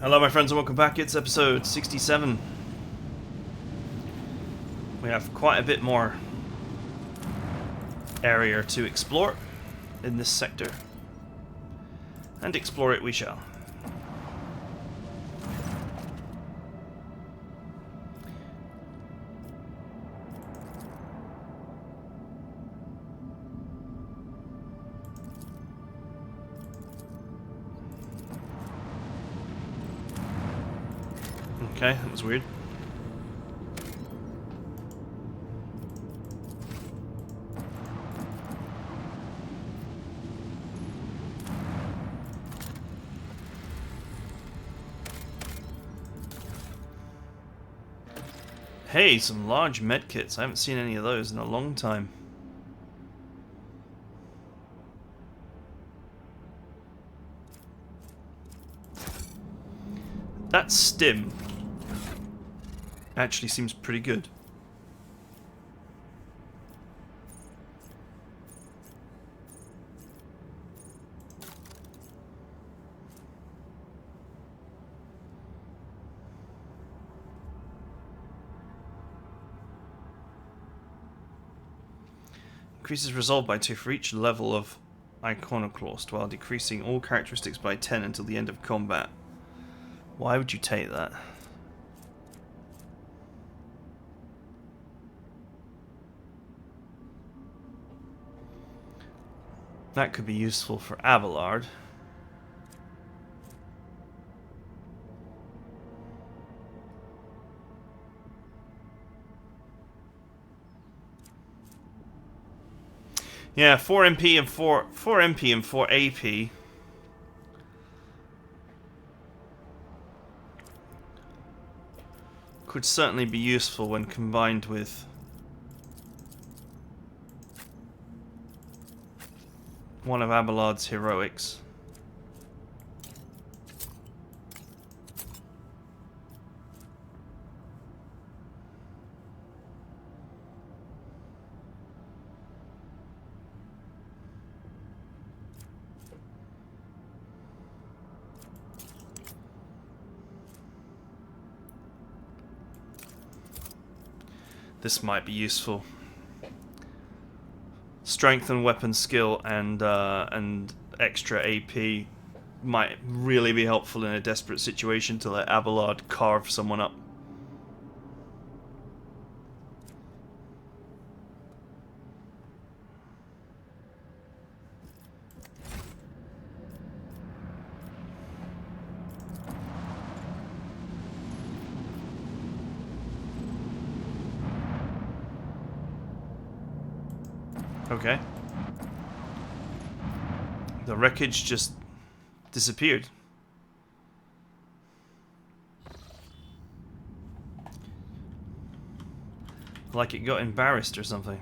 Hello my friends and welcome back, it's episode 67. We have quite a bit more area to explore in this sector. And explore it we shall. Okay, that was weird. Hey, some large medkits. I haven't seen any of those in a long time. That stim actually seems pretty good. Increases resolve by 2 for each level of Iconoclast, while decreasing all characteristics by 10 until the end of combat. Why would you take that? That could be useful for Abelard. Yeah, 4 MP and 4 MP and 4 AP. Could certainly be useful when combined with one of Abelard's heroics. This might be useful. Strength and weapon skill and extra AP might really be helpful in a desperate situation to let Abelard carve someone up. Okay. The wreckage just disappeared. Like it got embarrassed or something.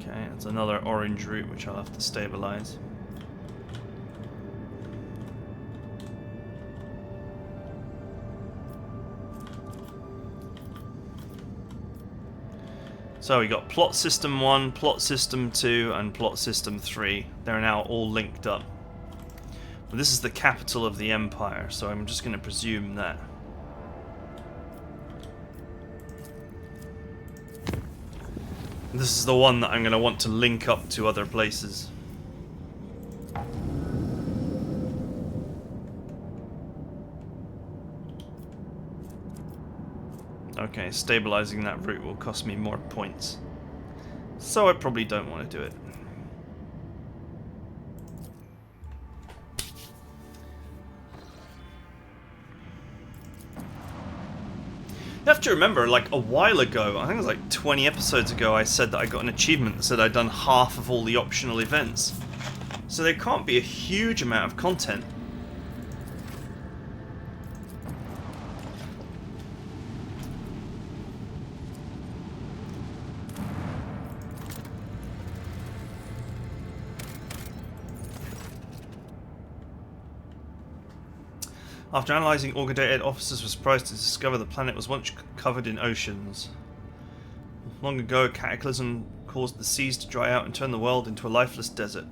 Okay, it's another orange route which I'll have to stabilize. So we got plot system 1, plot system 2, and plot system 3. They're now all linked up. But this is the capital of the Empire, so I'm just going to presume that. This is the one that I'm going to want to link up to other places. Okay, stabilizing that route will cost me more points. So I probably don't want to do it. You have to remember, like a while ago, I think it was like 20 episodes ago, I said that I got an achievement that said I'd done half of all the optional events. So there can't be a huge amount of content. After analysing Auger data, officers were surprised to discover the planet was once covered in oceans. Long ago, a cataclysm caused the seas to dry out and turn the world into a lifeless desert.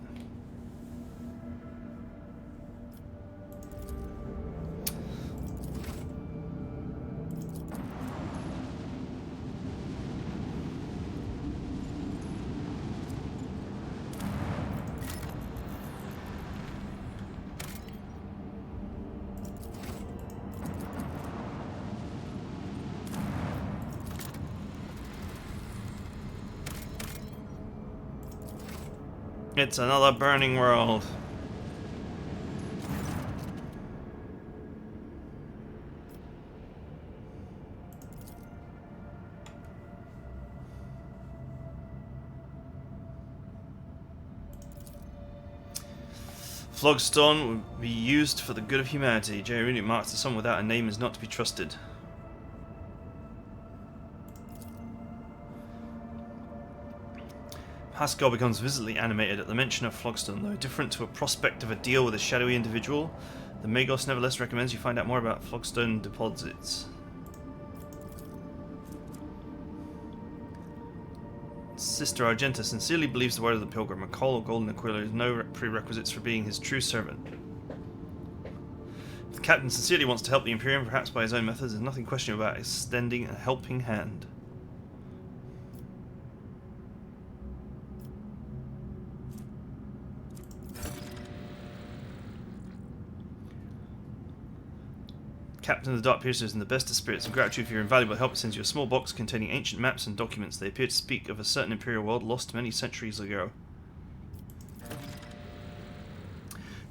It's another burning world. Flogstone would be used for the good of humanity. J. marks the sun without a name is not to be trusted. Haskell becomes visibly animated at the mention of Flogstone. Though different to a prospect of a deal with a shadowy individual, the Magos nevertheless recommends you find out more about Flogstone deposits. Sister Argenta sincerely believes the word of the pilgrim. A coal or golden aquila is no prerequisites for being his true servant. If the captain sincerely wants to help the Imperium, perhaps by his own methods, there's nothing questionable about extending a helping hand. Captain of the Dark Piercer is in the best of spirits. In gratitude for your invaluable help, sends you a small box containing ancient maps and documents. They appear to speak of a certain Imperial world lost many centuries ago.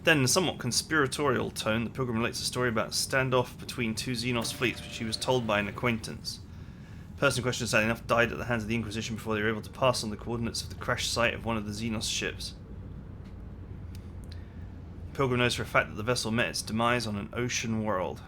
Then, in a somewhat conspiratorial tone, the pilgrim relates a story about a standoff between two Xenos fleets, which he was told by an acquaintance. The person in question, sadly enough, died at the hands of the Inquisition before they were able to pass on the coordinates of the crash site of one of the Xenos ships. The pilgrim knows for a fact that the vessel met its demise on an ocean world.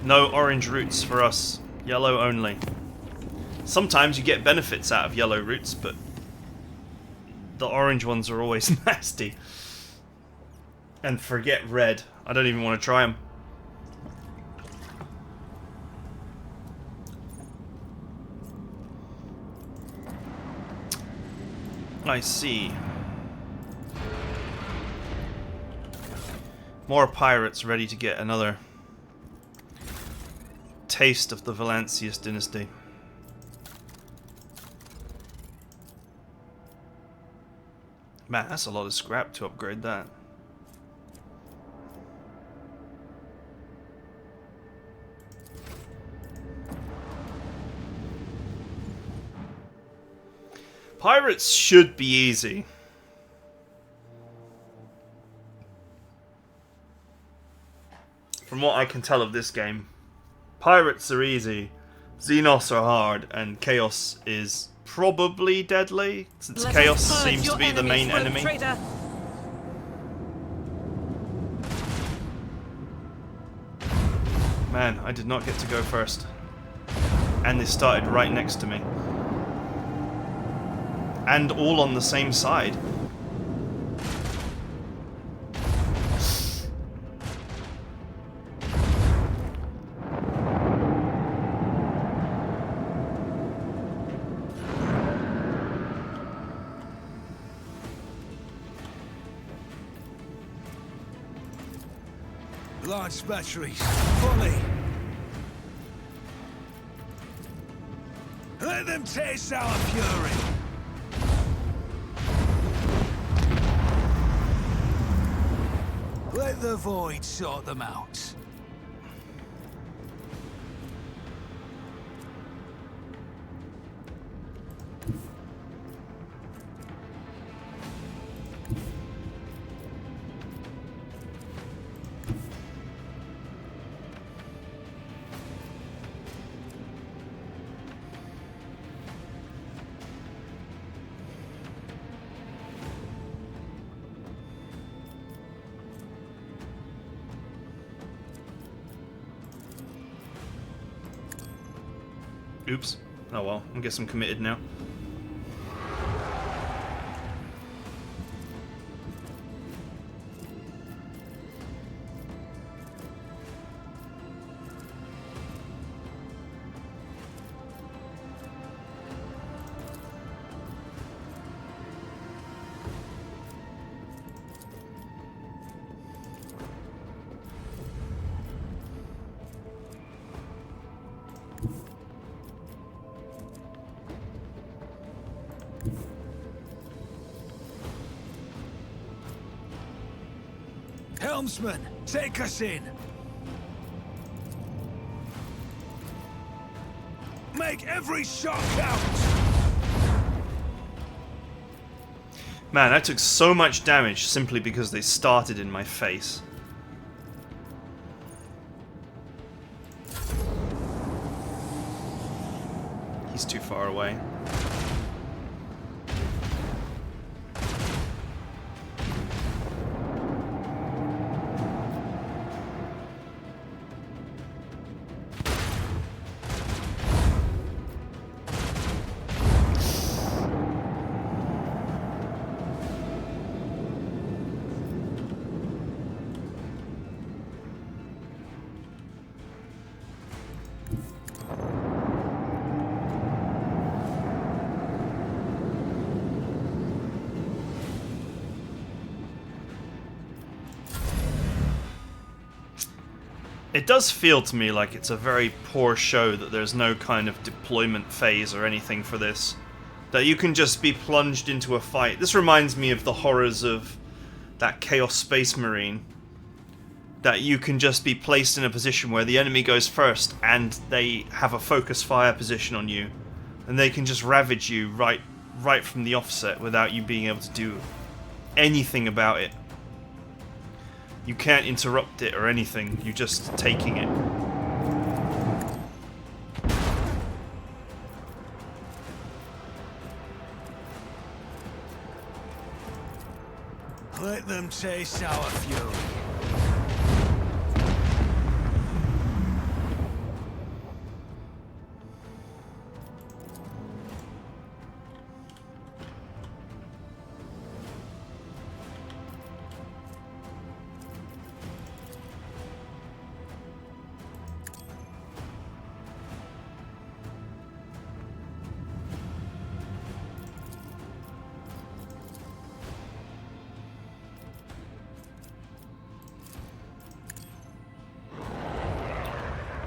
No orange roots for us. Yellow only. Sometimes you get benefits out of yellow roots, but the orange ones are always nasty. And forget red. I don't even want to try them. I see. More pirates ready to get another taste of the Valancius dynasty. Man, that's a lot of scrap to upgrade that. Pirates should be easy. From what I can tell of this game. Pirates are easy, Xenos are hard, and Chaos is probably deadly, since Chaos seems to be the main enemy. Man, I did not get to go first. And they started right next to me. And all on the same side. Large batteries, fully. Let them taste our fury. Let the void sort them out. Oops. Oh well, I guess I'm committed now. Helmsman, take us in. Make every shot count. Man, I took so much damage simply because they started in my face. He's too far away. It does feel to me like it's a very poor show that there's no kind of deployment phase or anything for this. That you can just be plunged into a fight. This reminds me of the horrors of that Chaos Space Marine. That you can just be placed in a position where the enemy goes first and they have a focus fire position on you. And they can just ravage you right from the offset without you being able to do anything about it. You can't interrupt it or anything, you're just taking it. Let them taste our fury.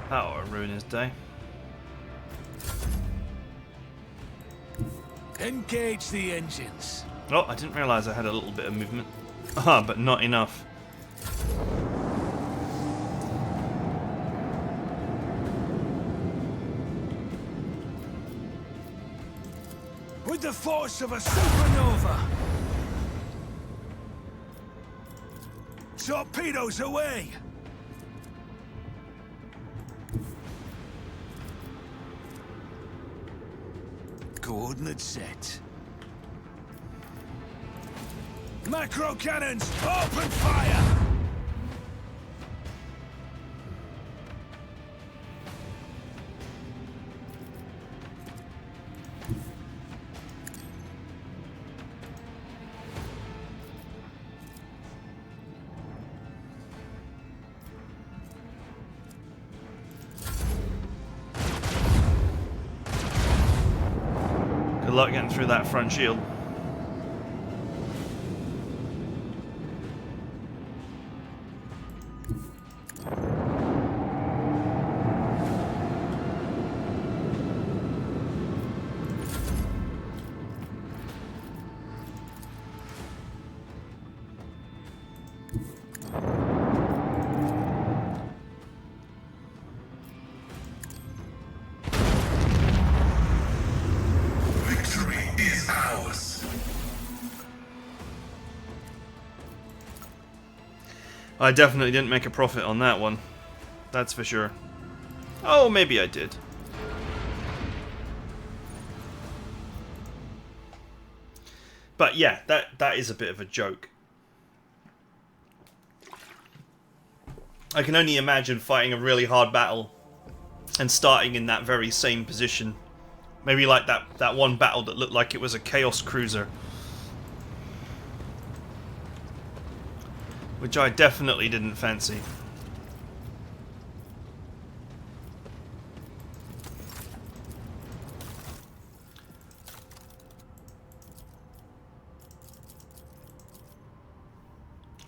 That ought to ruin his day. Engage the engines. Oh, I didn't realise I had a little bit of movement. Ah, but not enough. With the force of a supernova. Torpedoes away. Coordinates set. Macro cannons, open fire! Good luck getting through that front shield. I definitely didn't make a profit on that one. That's for sure. Oh, maybe I did. But yeah, that is a bit of a joke. I can only imagine fighting a really hard battle and starting in that very same position. Maybe like that one battle that looked like it was a Chaos Cruiser. Which I definitely didn't fancy.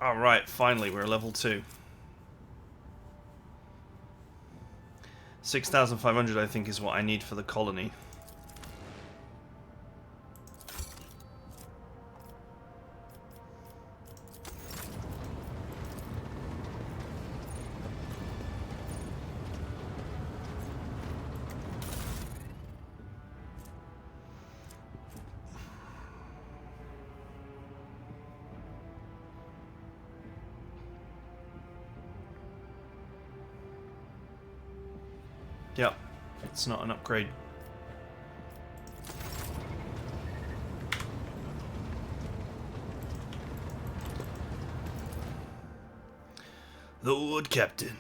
Alright, finally we're level 2. 6,500 I think is what I need for the colony. Yep, it's not an upgrade. Lord Captain.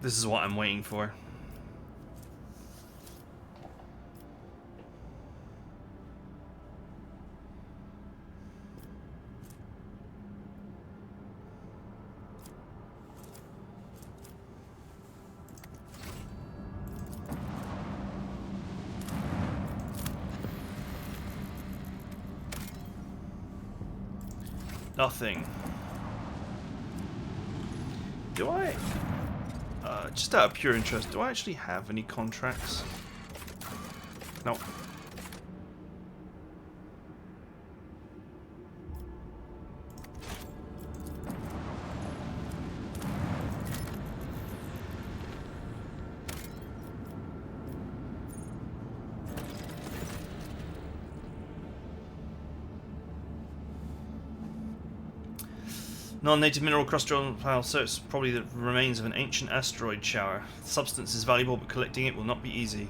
This is what I'm waiting for. Nothing. Do I? Just out of pure interest, do I actually have any contracts? No. Non-native mineral crustal pile, so it's probably the remains of an ancient asteroid shower. The substance is valuable, but collecting it will not be easy.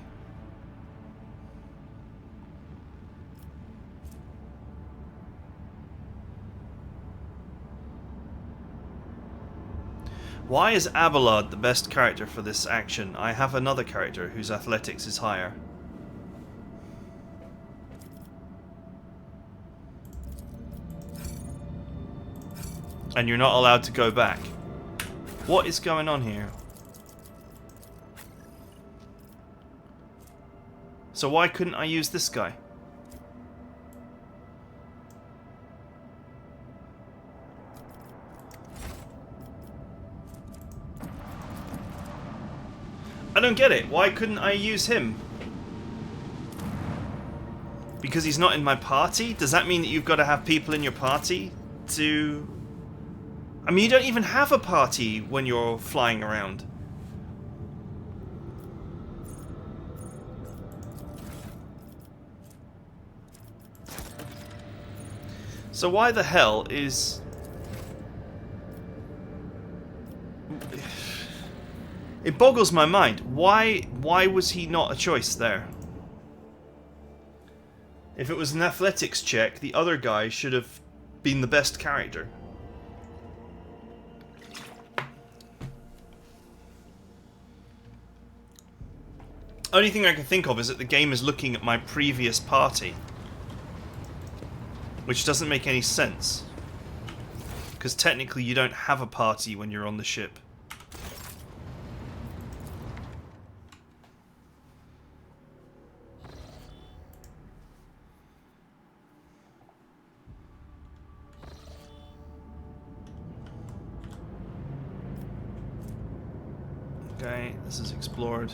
Why is Abelard the best character for this action? I have another character whose athletics is higher. And you're not allowed to go back. What is going on here? So why couldn't I use this guy? I don't get it. Why couldn't I use him? Because he's not in my party? Does that mean that you've got to have people in your party to... I mean, you don't even have a party when you're flying around. So why the hell is... It boggles my mind. Why was he not a choice there? If it was an athletics check, the other guy should have been the best character. Only thing I can think of is that the game is looking at my previous party. Which doesn't make any sense. Because technically you don't have a party when you're on the ship. Okay, this is explored.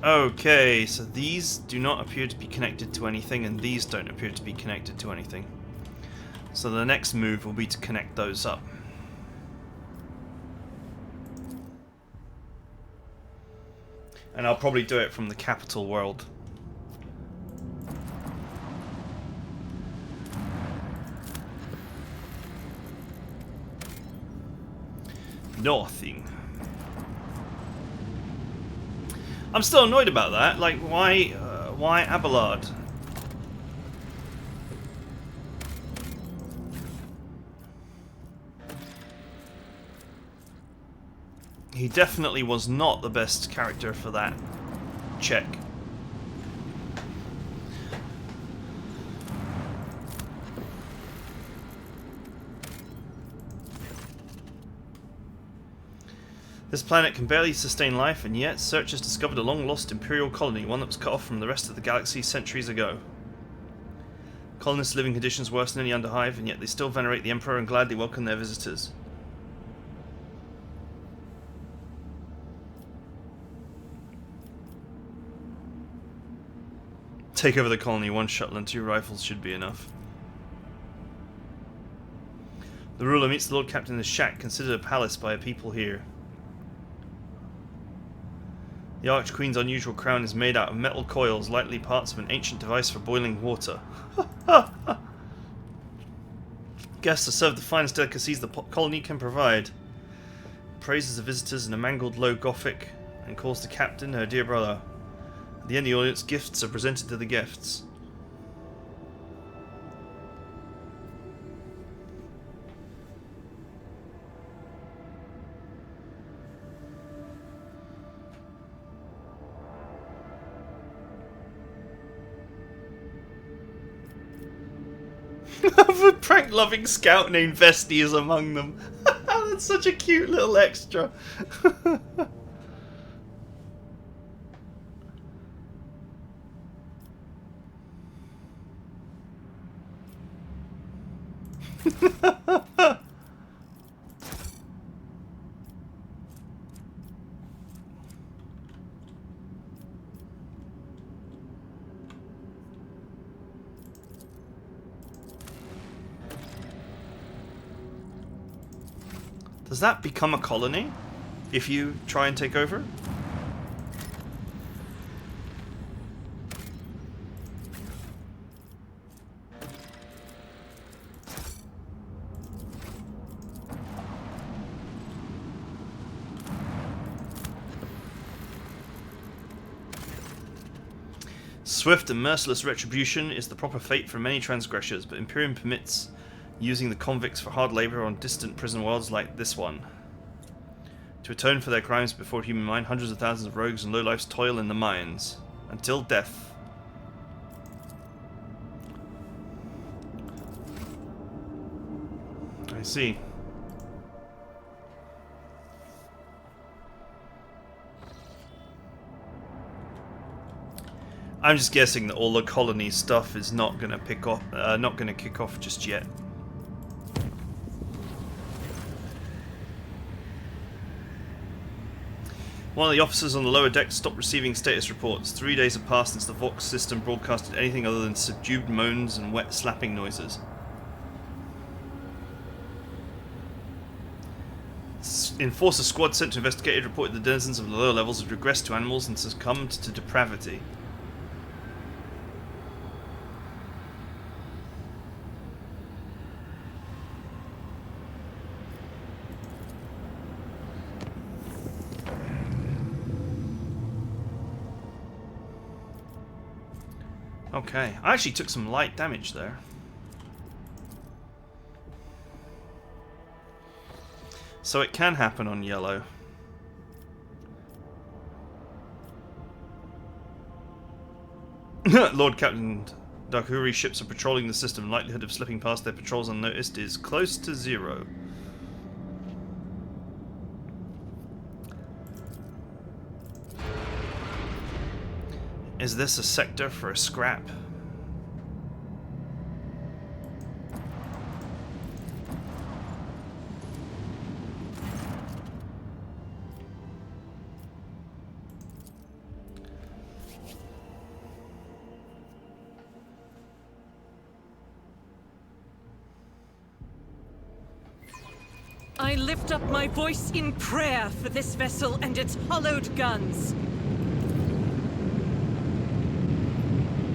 Okay, so these do not appear to be connected to anything, and these don't appear to be connected to anything. So the next move will be to connect those up. And I'll probably do it from the capital world. Nothing. I'm still annoyed about that. Like, why Abelard? He definitely was not the best character for that check. This planet can barely sustain life, and yet searchers discovered a long-lost Imperial colony, one that was cut off from the rest of the galaxy centuries ago. Colonists' living conditions worse than any underhive, and yet they still venerate the Emperor and gladly welcome their visitors. Take over the colony, 1 shuttle and 2 rifles should be enough. The ruler meets the Lord Captain in his shack, considered a palace by a people here. The Archqueen's unusual crown is made out of metal coils, likely parts of an ancient device for boiling water. Guests are served the finest delicacies the colony can provide. Praises the visitors in a mangled low Gothic, and calls the captain her dear brother. At the end of the audience, gifts are presented to the guests. A prank-loving scout named Vesti is among them. That's such a cute little extra. Does that become a colony if you try and take over? Swift and merciless retribution is the proper fate for many transgressors, but Imperium permits using the convicts for hard labor on distant prison worlds like this one. To atone for their crimes before human mind, hundreds of thousands of rogues and lowlifes toil in the mines. Until death. I see. I'm just guessing that all the colony stuff is not going to kick off just yet. One of the officers on the lower deck stopped receiving status reports. 3 days have passed since the Vox system broadcasted anything other than subdued moans and wet slapping noises. Enforcer squad sent to investigate it reported the denizens of the lower levels had regressed to animals and succumbed to depravity. Okay, I actually took some light damage there. So it can happen on yellow. Lord Captain Darkuri ships are patrolling the system. Likelihood of slipping past their patrols unnoticed is close to 0. Is this a sector for a scrap? I lift up my voice in prayer for this vessel and its hollowed guns.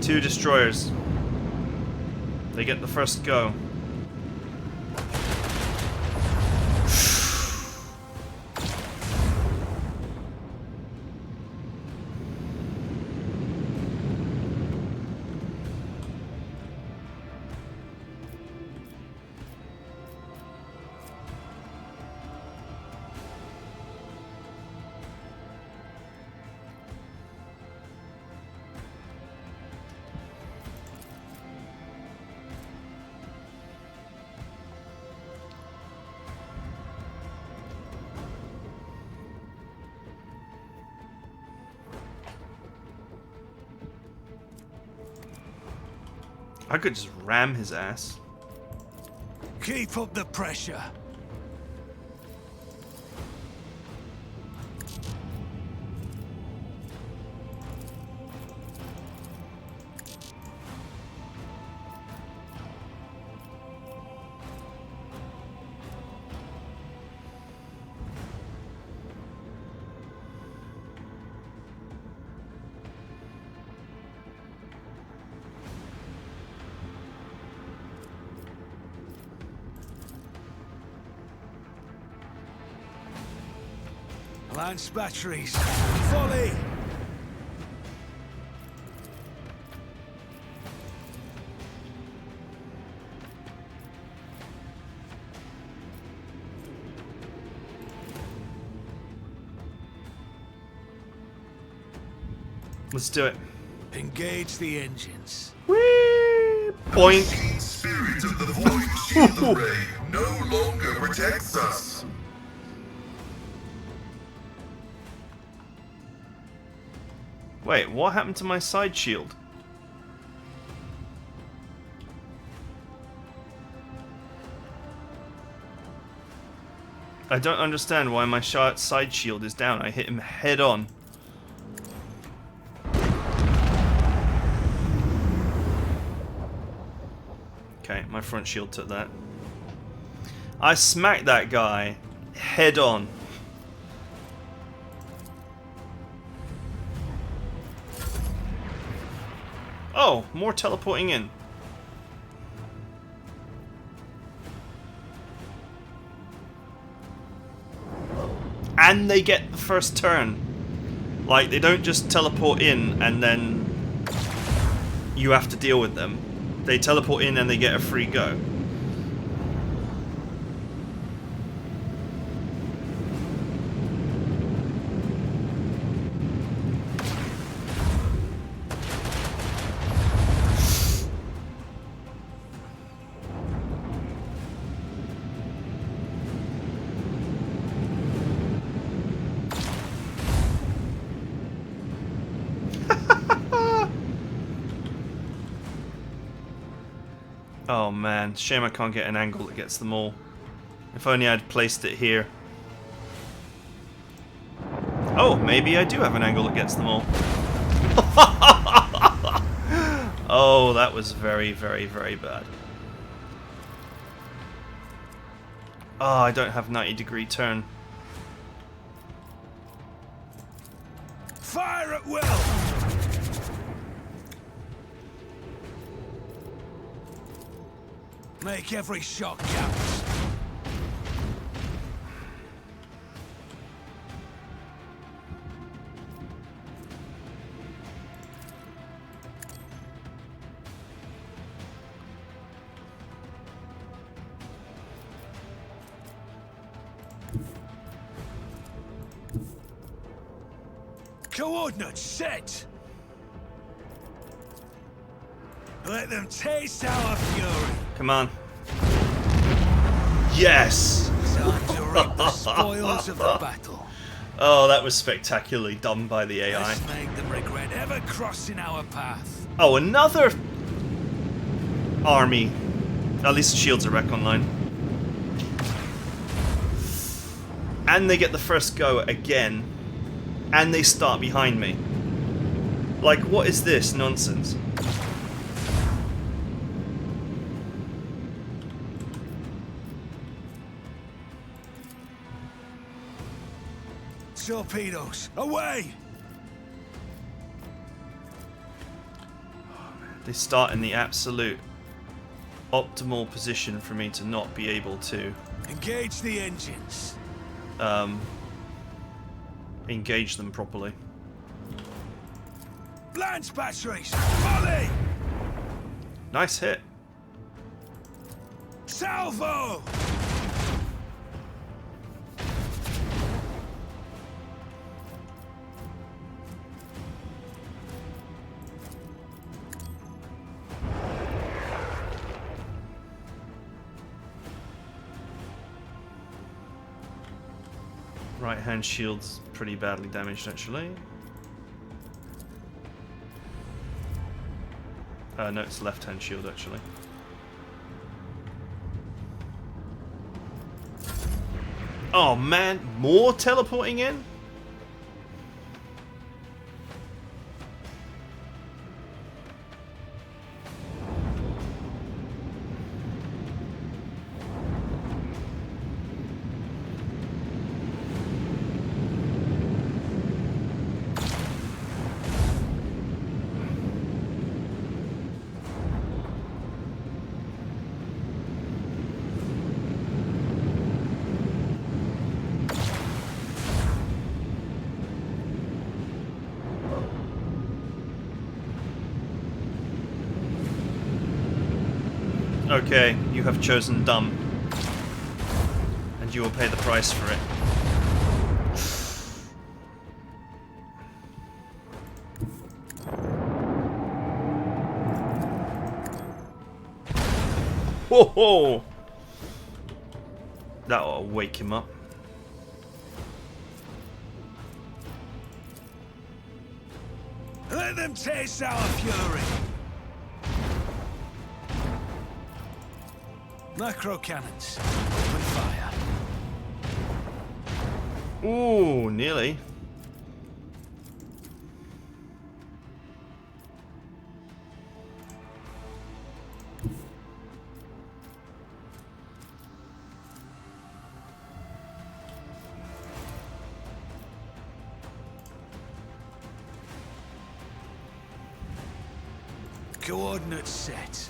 2 destroyers. They get the first go. I could just ram his ass. Keep up the pressure. Lance batteries. Volley! Let's do it. Engage the engines. Whee! Boink. The spirit of the void shield array no longer protects us. Wait, what happened to my side shield? I don't understand why my side shield is down. I hit him head on. Okay, my front shield took that. I smacked that guy head on. Oh, more teleporting in. And they get the first turn. Like, they don't just teleport in and then you have to deal with them. They teleport in and they get a free go. Oh man, shame I can't get an angle that gets them all. If only I'd placed it here. Oh, maybe I do have an angle that gets them all. Oh, that was very, very, very bad. Oh, I don't have 90-degree turn. Fire at will! Make every shot count. Coordinates set! Let them taste our fury! Come on. Yes! Time to reap the spoils of the battle. Oh, that was spectacularly done by the AI. Let's make them regret ever crossing our path. Oh, another army. At least the shields are back online. And they get the first go again. And they start behind me. Like, what is this nonsense? torpedoes! Away! They start in the absolute optimal position for me to not be able to Engage the engines. engage them properly. Lance batteries! Volley! Nice hit. Salvo! Right hand shield's pretty badly damaged actually. No, it's left hand shield actually. Oh man, more teleporting in? Okay, you have chosen dumb. And you will pay the price for it. Ho ho! That'll wake him up. Let them taste our fury! Macro cannons. Open fire. Ooh, nearly. Coordinates set.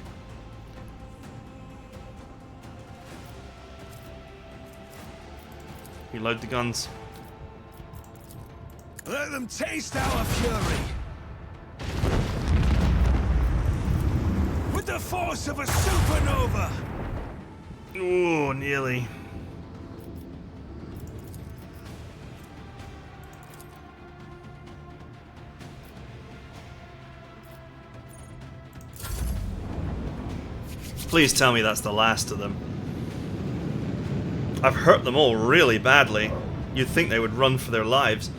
Reload the guns. Let them taste our fury! With the force of a supernova! Ooh, nearly. Please tell me that's the last of them. I've hurt them all really badly. You'd think they would run for their lives.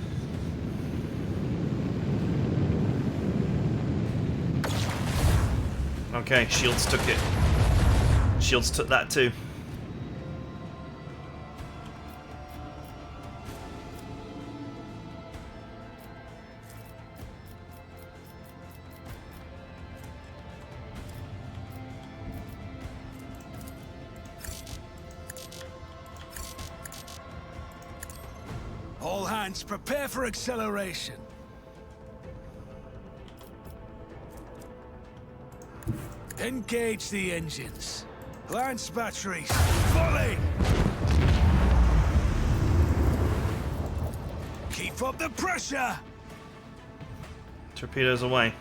Okay, shields took it. Shields took that too. All hands prepare for acceleration. Engage the engines. Lance batteries. Volley! Keep up the pressure! Torpedoes away.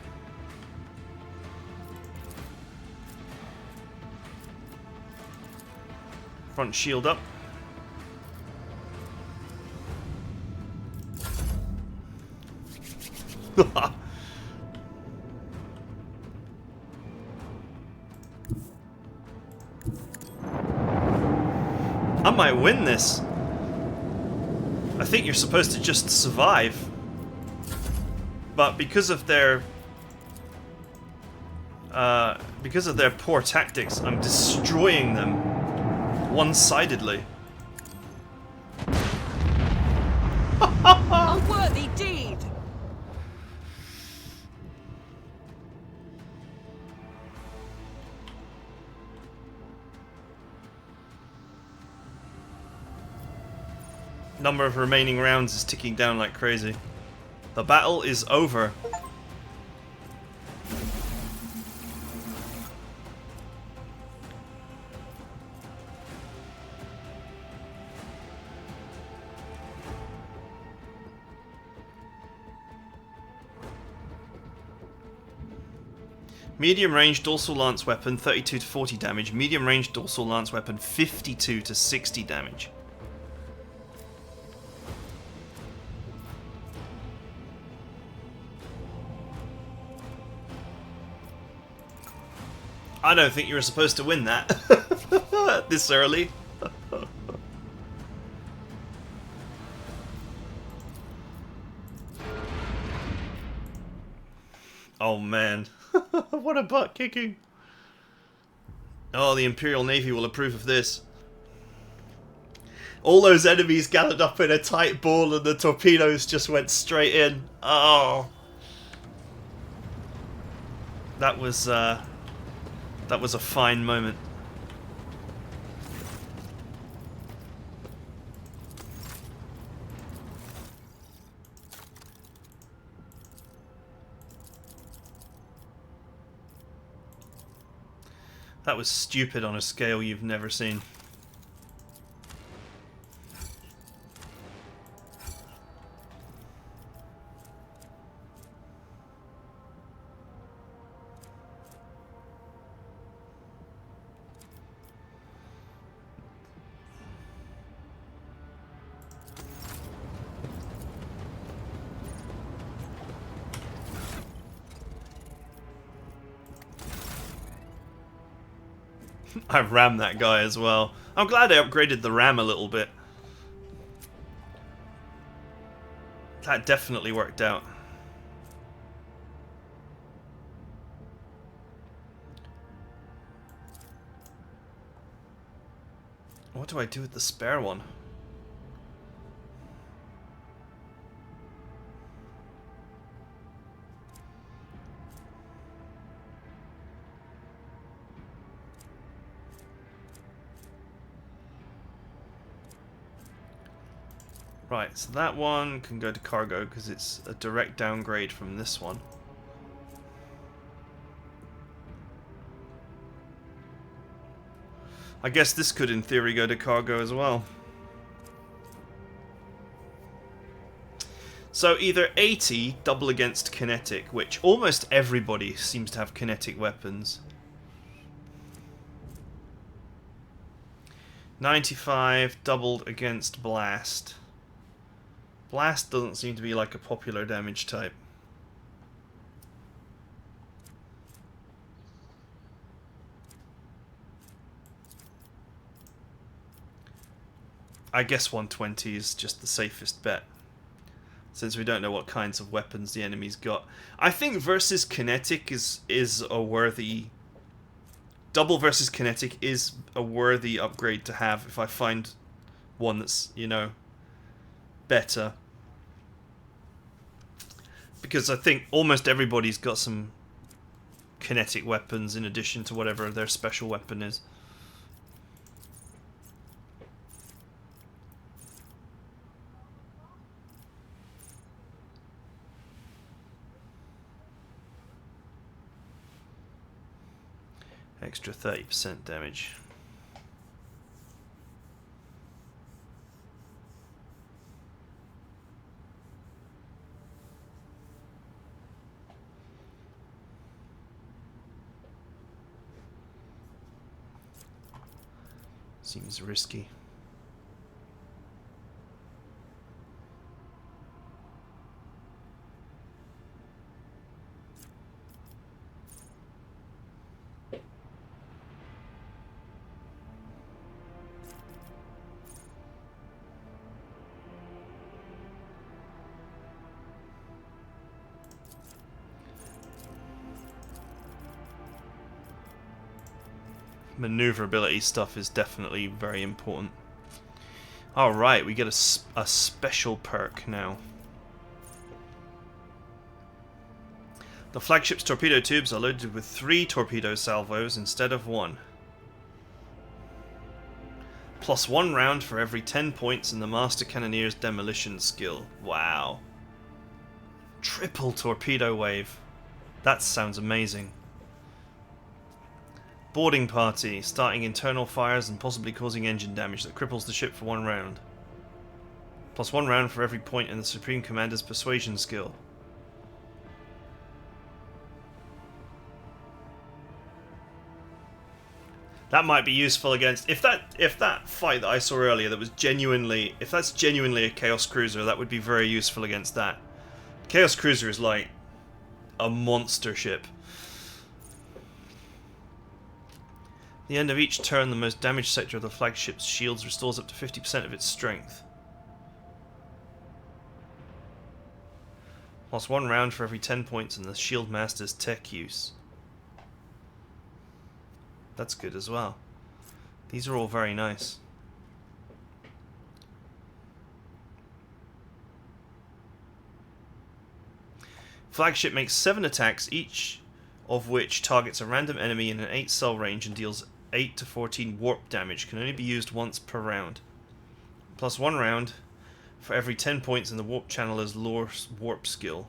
Front shield up. I might win this. I think you're supposed to just survive. But because of their poor tactics, I'm destroying them one-sidedly. A worthy deed! Number of remaining rounds is ticking down like crazy. The battle is over. Medium range dorsal lance weapon 32 to 40 damage. Medium range dorsal lance weapon 52 to 60 damage. I don't think you were supposed to win that this early. Oh man, what a butt kicking. Oh, the Imperial Navy will approve of this. All those enemies gathered up in a tight ball and the torpedoes just went straight in. Oh. That was a fine moment. That was stupid on a scale you've never seen. I rammed that guy as well. I'm glad I upgraded the ram a little bit. That definitely worked out. What do I do with the spare one? Right, so that one can go to cargo because it's a direct downgrade from this one. I guess this could in theory go to cargo as well. So either 80, double against kinetic, which almost everybody seems to have kinetic weapons. 95, doubled against blast. Blast doesn't seem to be like a popular damage type. I guess 120 is just the safest bet, since we don't know what kinds of weapons the enemy's got. I think versus kinetic is a worthy... Double versus kinetic is a worthy upgrade to have if I find one that's, you know, better, because I think almost everybody's got some kinetic weapons in addition to whatever their special weapon is. Extra 30% damage. Seems risky. Maneuverability stuff is definitely very important. Alright, we get a special perk now. The flagship's torpedo tubes are loaded with 3 torpedo salvos instead of 1. Plus 1 round for every 10 points in the Master Cannoneer's demolition skill. Wow. Triple torpedo wave. That sounds amazing. Boarding party, starting internal fires and possibly causing engine damage that cripples the ship for 1 round. Plus 1 round for every point in the Supreme Commander's persuasion skill. That might be useful against if that fight that I saw earlier that was genuinely, if that's genuinely a Chaos Cruiser, that would be very useful against that. Chaos Cruiser is like a monster ship. At the end of each turn, the most damaged sector of the flagship's shields restores up to 50% of its strength. Plus 1 round for every 10 points in the Shield Master's tech use. That's good as well. These are all very nice. Flagship makes 7 attacks, each of which targets a random enemy in an 8-cell range and deals 8 to 14 warp damage. Can only be used once per round. Plus 1 round for every 10 points in the warp channeler's lore warp skill.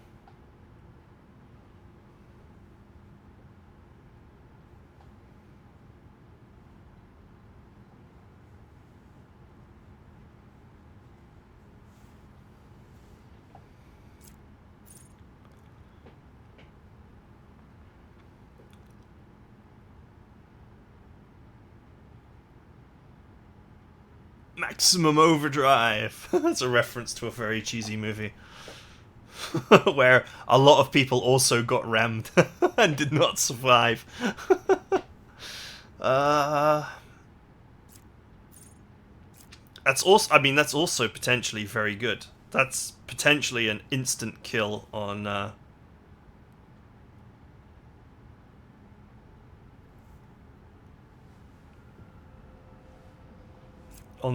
Maximum Overdrive. That's a reference to a very cheesy movie where a lot of people also got rammed and did not survive. That's also, I mean, that's also potentially very good. That's potentially an instant kill on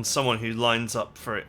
someone who lines up for it.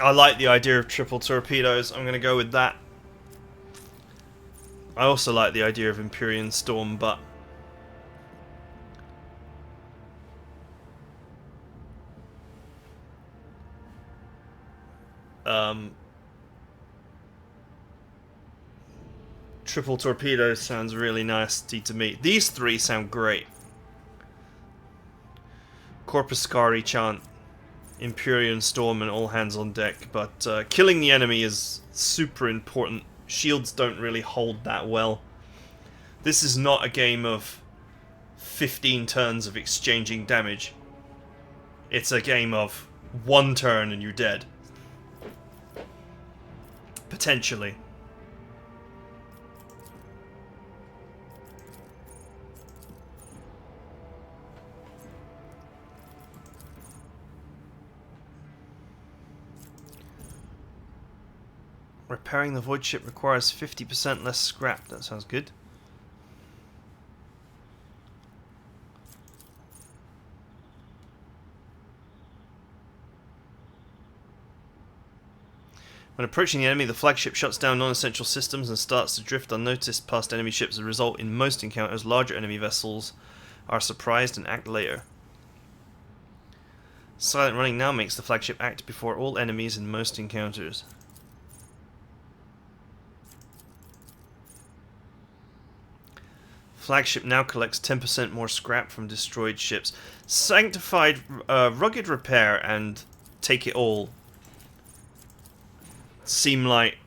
I like the idea of triple torpedoes. I'm going to go with that. I also like the idea of Empyrean Storm, but triple torpedoes sounds really nasty to me. These 3 sound great. Corpuscari chant, Empyrean Storm, and all hands on deck, but killing the enemy is super important. Shields don't really hold that well. This is not a game of 15 turns of exchanging damage. It's a game of 1 turn and you're dead. Potentially. Repairing the void ship requires 50% less scrap. That sounds good. When approaching the enemy, the flagship shuts down non-essential systems and starts to drift unnoticed past enemy ships. As a result, in most encounters, larger enemy vessels are surprised and act later. Silent running now makes the flagship act before all enemies in most encounters. Flagship now collects 10% more scrap from destroyed ships. Sanctified rugged repair and take it all seem like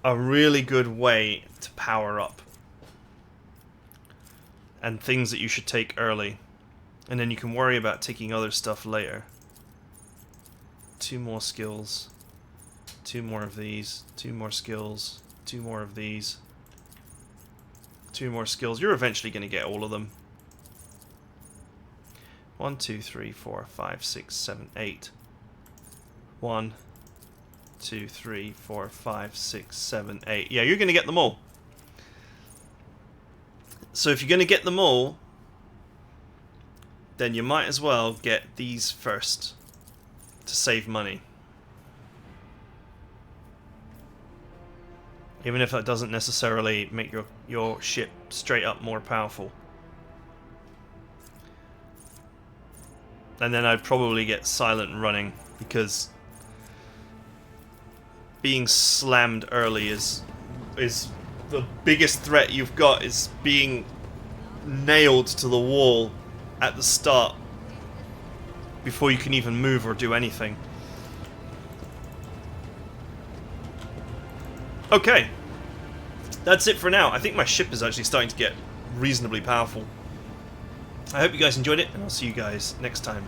a really good way to power up. And things that you should take early. And then you can worry about taking other stuff later. 2 more skills. 2 more of these. 2 more skills. 2 more of these. 2 more skills. You're eventually going to get all of them. 1, 2, 3, 4, 5, 6, 7, 8. 1, 2, 3, 4, 5, 6, 7, 8. Yeah, you're going to get them all. So if you're going to get them all, then you might as well get these first to save money. Even if that doesn't necessarily make your ship straight up more powerful. And then I'd probably get silent running, because being slammed early is the biggest threat you've got, is being nailed to the wall at the start before you can even move or do anything. Okay, that's it for now. I think my ship is actually starting to get reasonably powerful. I hope you guys enjoyed it, and I'll see you guys next time.